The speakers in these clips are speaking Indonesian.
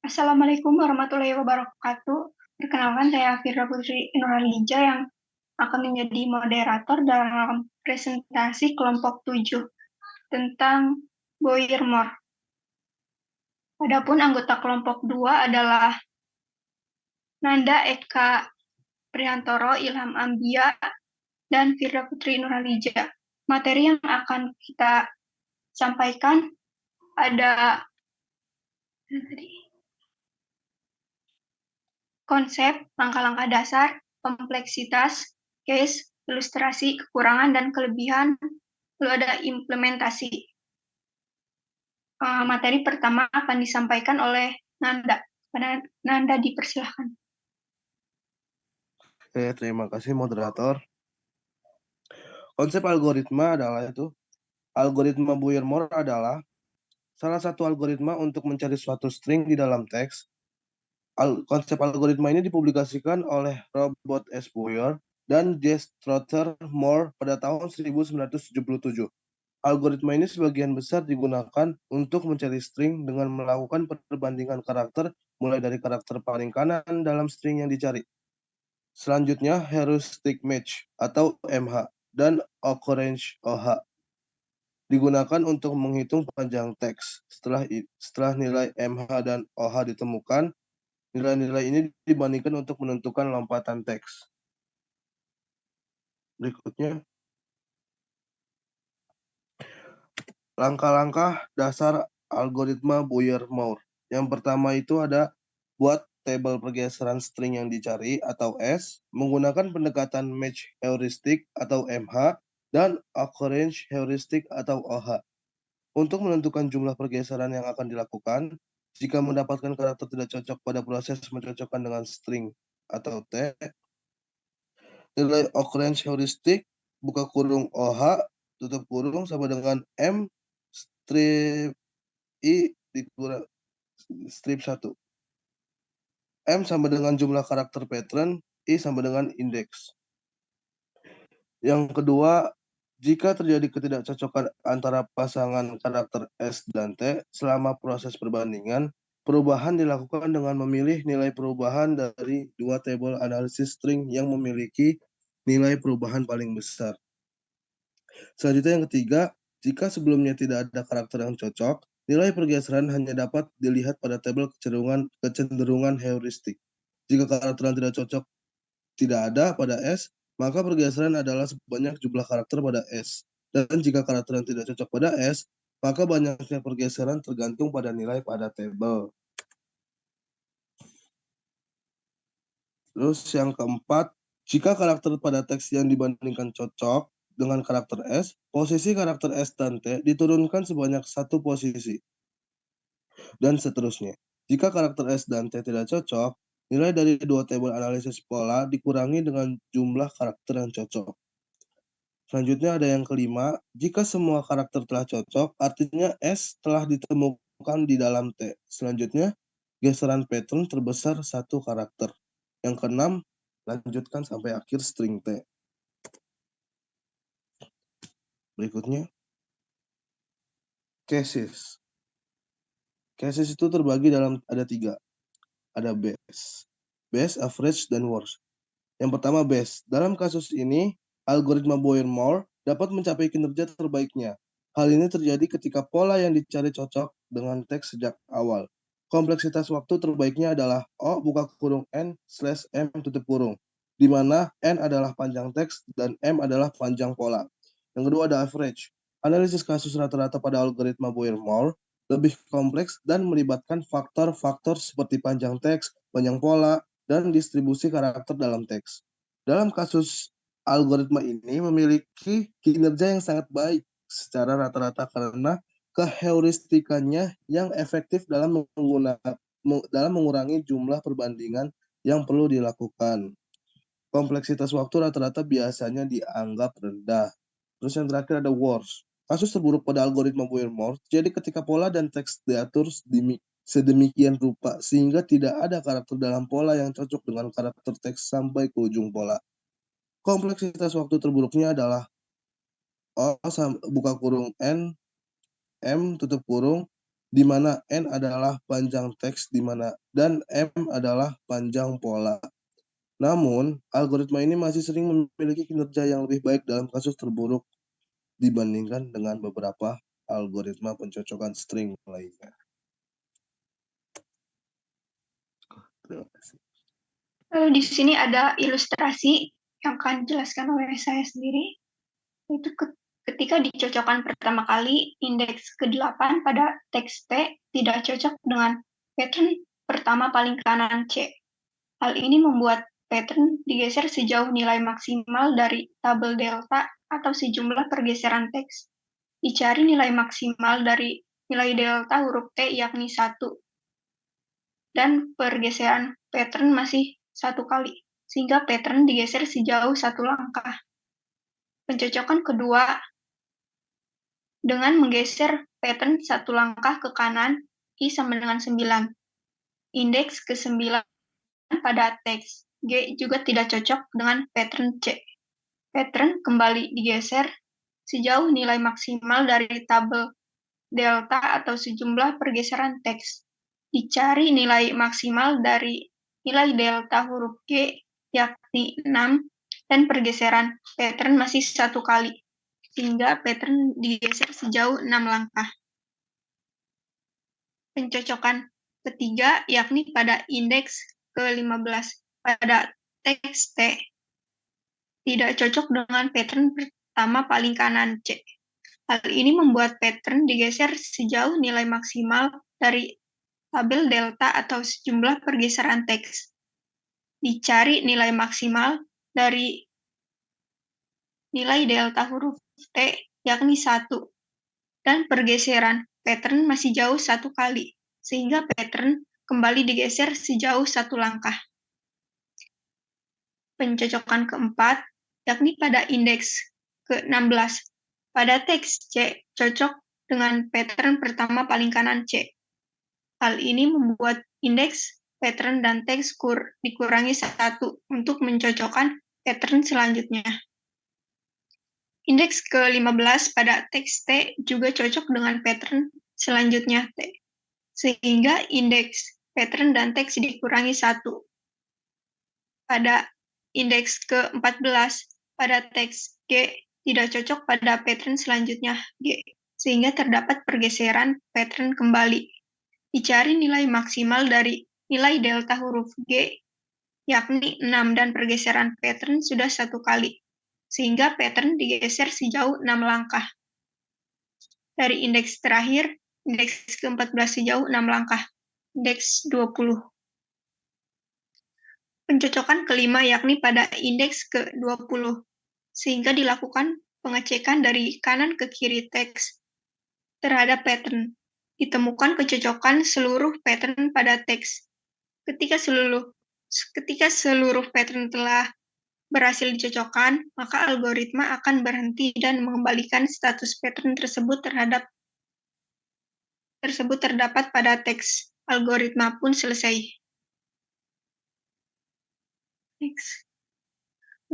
Assalamualaikum warahmatullahi wabarakatuh. Perkenalkan, saya Firda Putri Nurhalija yang akan menjadi moderator dalam presentasi kelompok 7 tentang Boyer-Moore. Adapun anggota kelompok 2 adalah Nanda Eka Priantoro, Ilham Ambia, dan Firda Putri Nurhalija. Materi yang akan kita sampaikan ada konsep, langkah-langkah dasar, kompleksitas, case, ilustrasi, kekurangan dan kelebihan, lalu ada implementasi. Materi pertama akan disampaikan oleh Nanda. Nanda, dipersilahkan. Oke, terima kasih moderator. Konsep algoritma algoritma Boyer-Moore adalah salah satu algoritma untuk mencari suatu string di dalam teks. Konsep algoritma ini dipublikasikan oleh Robert S. Boyer dan J. Strother Moore pada tahun 1977. Algoritma ini sebagian besar digunakan untuk mencari string dengan melakukan perbandingan karakter mulai dari karakter paling kanan dalam string yang dicari. Selanjutnya, heuristic match atau MH dan occurrence OH digunakan untuk menghitung panjang teks. Setelah nilai MH dan OH ditemukan, nilai-nilai ini dibandingkan untuk menentukan lompatan teks. Berikutnya, langkah-langkah dasar algoritma Boyer-Moore. Yang pertama itu ada buat tabel pergeseran string yang dicari atau S menggunakan pendekatan match heuristic atau MH dan occurrence heuristic atau OH. Untuk menentukan jumlah pergeseran yang akan dilakukan, jika mendapatkan karakter tidak cocok pada proses mencocokkan dengan string atau T, nilai occurrence heuristic buka kurung OH tutup kurung sama dengan M strip I dikurang strip 1. M sama dengan jumlah karakter pattern, I sama dengan indeks. Yang kedua, jika terjadi ketidakcocokan antara pasangan karakter S dan T selama proses perbandingan, perubahan dilakukan dengan memilih nilai perubahan dari dua tabel analisis string yang memiliki nilai perubahan paling besar. Selanjutnya yang ketiga, jika sebelumnya tidak ada karakter yang cocok, nilai pergeseran hanya dapat dilihat pada tabel kecenderungan heuristik. Jika karakter yang tidak cocok tidak ada pada S, maka pergeseran adalah sebanyak jumlah karakter pada S. Dan jika karakter yang tidak cocok pada S, maka banyaknya pergeseran tergantung pada nilai pada tabel. Terus yang keempat, jika karakter pada teks yang dibandingkan cocok dengan karakter S, posisi karakter S dan T diturunkan sebanyak satu posisi. Dan seterusnya. Jika karakter S dan T tidak cocok, nilai dari dua tabel analisis pola dikurangi dengan jumlah karakter yang cocok. Selanjutnya ada yang kelima, jika semua karakter telah cocok, artinya S telah ditemukan di dalam T. Selanjutnya, geseran pattern terbesar satu karakter. Yang keenam, lanjutkan sampai akhir string T. Berikutnya, cases. Cases itu terbagi dalam ada tiga. Ada best, average, dan worst. Yang pertama best. Dalam kasus ini, algoritma Boyer-Moore dapat mencapai kinerja terbaiknya. Hal ini terjadi ketika pola yang dicari cocok dengan teks sejak awal. Kompleksitas waktu terbaiknya adalah O buka kurung N slash M tutup kurung, di mana N adalah panjang teks dan M adalah panjang pola. Yang kedua ada average. Analisis kasus rata-rata pada algoritma Boyer-Moore lebih kompleks dan melibatkan faktor-faktor seperti panjang teks, panjang pola, dan distribusi karakter dalam teks. Dalam kasus algoritma ini memiliki kinerja yang sangat baik secara rata-rata karena keheuristikannya yang efektif dalam mengurangi jumlah perbandingan yang perlu dilakukan. Kompleksitas waktu rata-rata biasanya dianggap rendah. Terus yang terakhir ada worst. Kasus terburuk pada algoritma Boyer-Moore jadi ketika pola dan teks diatur sedemikian rupa sehingga tidak ada karakter dalam pola yang cocok dengan karakter teks sampai ke ujung pola. Kompleksitas waktu terburuknya adalah O buka kurung N, M tutup kurung, di mana N adalah panjang teks dan M adalah panjang pola. Namun, algoritma ini masih sering memiliki kinerja yang lebih baik dalam kasus terburuk dibandingkan dengan beberapa algoritma pencocokan string lainnya. Terima kasih. Lalu di sini ada ilustrasi yang akan dijelaskan oleh saya sendiri. Itu ketika dicocokkan pertama kali, indeks ke-8 pada teks T tidak cocok dengan pattern pertama paling kanan C. Hal ini membuat pattern digeser sejauh nilai maksimal dari tabel delta atau sejumlah pergeseran teks. Dicari nilai maksimal dari nilai delta huruf T yakni 1. Dan pergeseran pattern masih 1 kali, sehingga pattern digeser sejauh 1 langkah. Pencocokan kedua dengan menggeser pattern 1 langkah ke kanan, I sama dengan 9. Indeks ke-9 pada teks G juga tidak cocok dengan pattern C. Pattern kembali digeser sejauh nilai maksimal dari tabel delta atau sejumlah pergeseran teks. Dicari nilai maksimal dari nilai delta huruf G yakni 6 dan pergeseran pattern masih 1 kali, sehingga pattern digeser sejauh 6 langkah. Pencocokan ketiga yakni pada indeks ke-15 pada teks T tidak cocok dengan pattern pertama paling kanan C. Hal ini membuat pattern digeser sejauh nilai maksimal dari tabel delta atau sejumlah pergeseran teks. Dicari nilai maksimal dari nilai delta huruf T yakni 1 dan pergeseran pattern masih jauh 1 kali, sehingga pattern kembali digeser sejauh 1 langkah. Pencocokan keempat yakni pada indeks ke-16 pada teks C cocok dengan pattern pertama paling kanan C. Hal ini membuat indeks, pattern, dan teks dikurangi 1 untuk mencocokkan pattern selanjutnya. Indeks ke-15 pada teks T juga cocok dengan pattern selanjutnya T, sehingga indeks, pattern, dan teks dikurangi 1. Pada indeks ke-14 pada teks G tidak cocok pada pattern selanjutnya G, sehingga terdapat pergeseran pattern kembali. Dicari nilai maksimal dari nilai delta huruf G, yakni 6 dan pergeseran pattern sudah 1 kali, sehingga pattern digeser sejauh 6 langkah. Dari indeks terakhir, indeks ke-14 sejauh 6 langkah, indeks 20. Pencocokan kelima yakni pada indeks ke-20, sehingga dilakukan pengecekan dari kanan ke kiri teks terhadap pattern. Ditemukan kecocokan seluruh pattern pada teks. Ketika seluruh pattern telah berhasil dicocokkan, maka algoritma akan berhenti dan mengembalikan status pattern tersebut terdapat pada teks. Algoritma pun selesai. Next.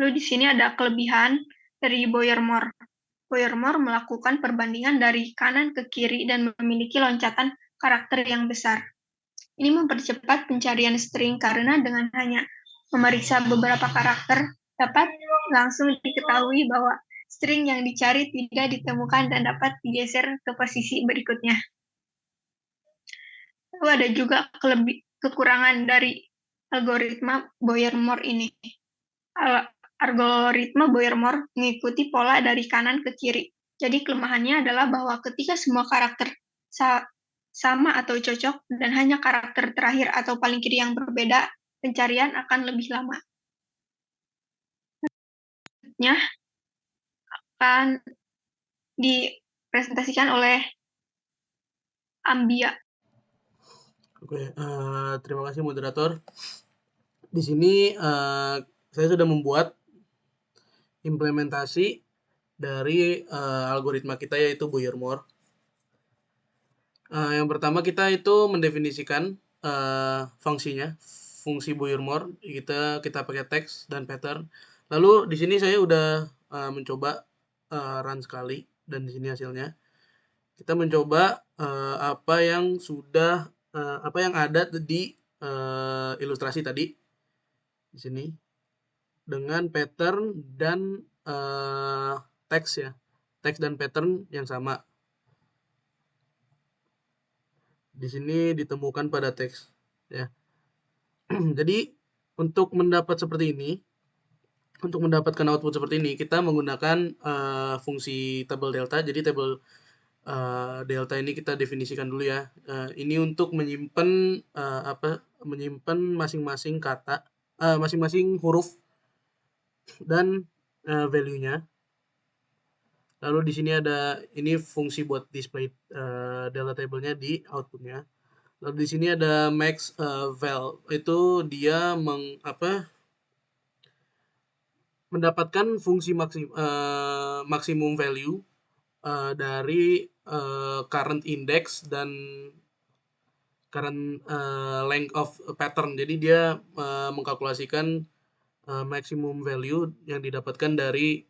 Lalu di sini ada kelebihan dari Boyer-Moore. Boyer-Moore melakukan perbandingan dari kanan ke kiri dan memiliki loncatan karakter yang besar. Ini mempercepat pencarian string karena dengan hanya memeriksa beberapa karakter dapat langsung diketahui bahwa string yang dicari tidak ditemukan dan dapat digeser ke posisi berikutnya. Lalu ada juga kekurangan dari algoritma Boyer-Moore ini. Algoritma Boyer-Moore mengikuti pola dari kanan ke kiri. Jadi kelemahannya adalah bahwa ketika semua karakter sama atau cocok dan hanya karakter terakhir atau paling kiri yang berbeda, pencarian akan lebih lama. Selanjutnya akan dipresentasikan oleh Ambia. Oke, terima kasih moderator. Di sini saya sudah membuat implementasi dari algoritma kita yaitu Boyer-Moore. Yang pertama kita itu mendefinisikan fungsinya, fungsi Boyer-Moore. Kita pakai teks dan pattern. Lalu di sini saya udah mencoba run sekali dan di sini hasilnya. Kita mencoba apa yang sudah apa yang ada di ilustrasi tadi di sini dengan pattern dan teks ya. Teks dan pattern yang sama. Di sini ditemukan pada teks ya. Jadi untuk mendapatkan output seperti ini kita menggunakan fungsi tabel delta. Jadi tabel delta ini kita definisikan dulu ya. Ini untuk menyimpan menyimpan masing-masing kata, masing-masing huruf dan value-nya. Lalu di sini ada ini fungsi buat display delta table-nya di output-nya. Lalu di sini ada max val, itu dia mendapatkan fungsi maksimum value dari current index dan current length of pattern. Jadi dia mengkalkulasikan maximum value yang didapatkan dari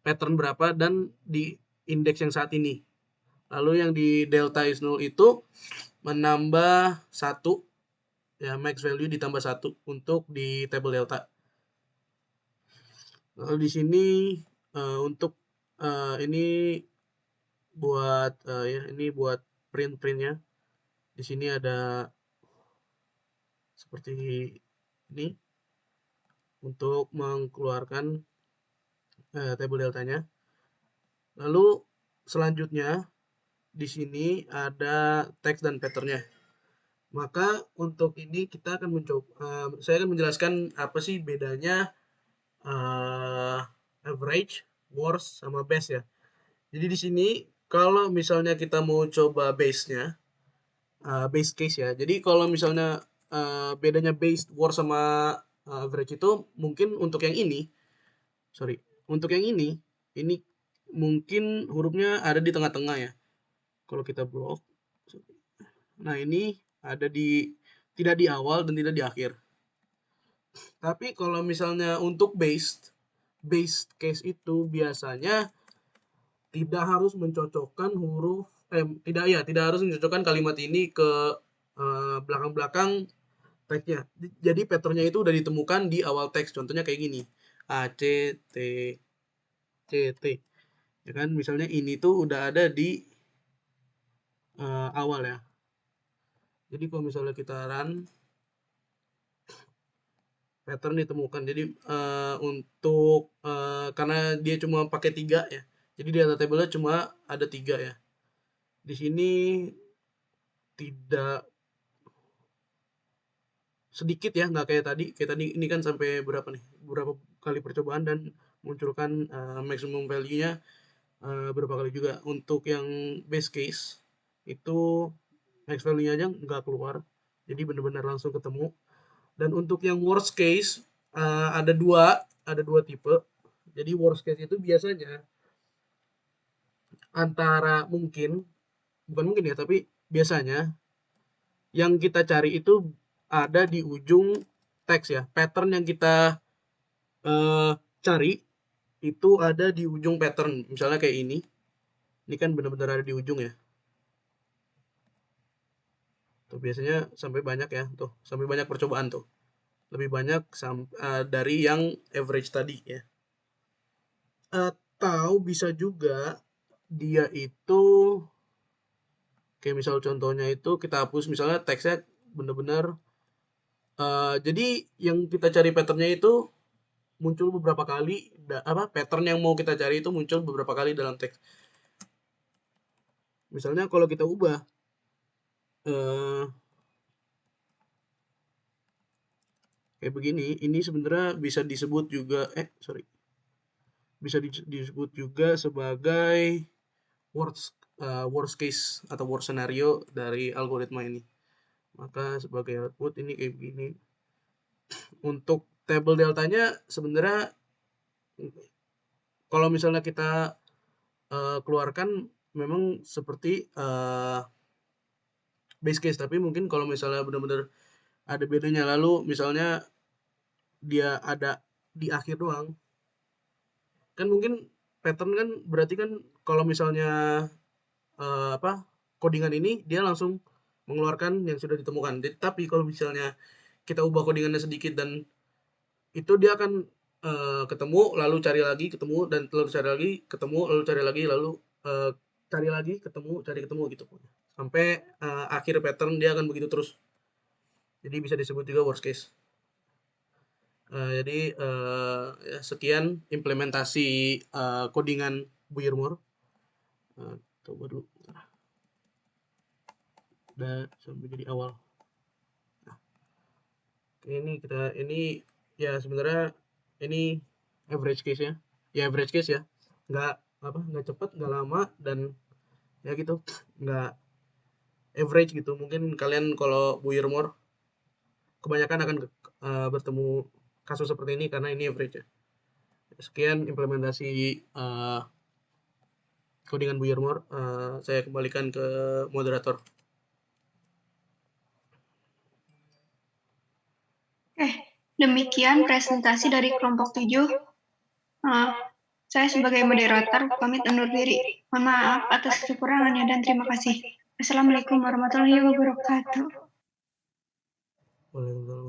pattern berapa dan di indeks yang saat ini. Lalu yang di delta is null itu menambah 1 ya, max value ditambah 1 untuk di table delta. Lalu di sini untuk ini buat ini buat printnya. Di sini ada seperti ini untuk mengeluarkan table deltanya. Lalu selanjutnya di sini ada teks dan patternnya. Maka untuk ini kita akan mencoba, saya akan menjelaskan apa sih bedanya average, worst, sama best ya. Jadi di sini kalau misalnya kita mau coba base-nya, base case ya. Jadi kalau misalnya bedanya base, worst, sama average itu mungkin untuk yang ini, untuk yang ini mungkin hurufnya ada di tengah-tengah ya. Kalau kita blok, nah ini ada tidak di awal dan tidak di akhir. Tapi kalau misalnya untuk base case itu biasanya tidak harus mencocokkan huruf tidak harus mencocokkan kalimat ini ke belakang-belakang teksnya. Jadi patternnya itu udah ditemukan di awal teks. Contohnya kayak gini. A, C, T, C, T. Ya kan, misalnya ini tuh udah ada di awal ya. Jadi kalau misalnya kita run, pattern ditemukan. Jadi untuk karena dia cuma pakai 3 ya. Jadi data table-nya cuma ada 3 ya. Di sini tidak sedikit ya, nggak kayak tadi. Kayak tadi ini kan sampai berapa kali percobaan dan munculkan maximum value-nya berapa kali juga. Untuk yang base case itu max value-nya aja nggak keluar. Jadi benar-benar langsung ketemu. Dan untuk yang worst case ada dua tipe. Jadi worst case itu biasanya antara bukan mungkin ya, tapi biasanya yang kita cari itu ada di ujung teks ya. Pattern yang kita cari itu ada di ujung pattern. Misalnya kayak ini. Ini kan benar-benar ada di ujung ya. Tuh biasanya sampai banyak ya, tuh sampai banyak percobaan tuh. Lebih banyak dari yang average tadi ya. Atau bisa juga dia itu kayak misal contohnya itu kita hapus misalnya teksnya benar-benar jadi yang kita cari patternnya itu muncul beberapa kali pattern yang mau kita cari itu muncul beberapa kali dalam teks. Misalnya kalau kita ubah kayak begini, ini sebenarnya bisa disebut juga disebut juga sebagai worst case atau worst scenario dari algoritma ini. Maka sebagai output ini kayak begini. Untuk table deltanya sebenarnya kalau misalnya kita keluarkan memang seperti base case, tapi mungkin kalau misalnya benar-benar ada bedanya, lalu misalnya dia ada di akhir doang, kan mungkin pattern kan berarti kan kalau misalnya codingan ini dia langsung mengeluarkan yang sudah ditemukan. Tapi kalau misalnya kita ubah codingannya sedikit dan itu dia akan ketemu, lalu cari lagi, ketemu, dan lalu cari lagi, ketemu, lalu cari lagi, lalu cari lagi, ketemu, cari ketemu gitu. Sampai akhir pattern dia akan begitu terus. Jadi bisa disebut juga worst case. Jadi ya sekian implementasi codingan Buyer-Moore. Coba dulu. Udah sampai jadi awal. Nah, ini ya sebenarnya ini average case ya. Ya average case ya. Nggak cepat, nggak lama, dan ya gitu, nggak average gitu. Mungkin kalian kalau Buyer-Moore kebanyakan akan bertemu kasus seperti ini karena ini average ya. Sekian implementasi codingan Buyer-Moore. Saya kembalikan ke moderator. Demikian presentasi dari kelompok 7. Saya sebagai moderator pamit undur diri. Mohon maaf atas kekurangannya dan terima kasih. Assalamualaikum warahmatullahi wabarakatuh. Waalaikumsalam.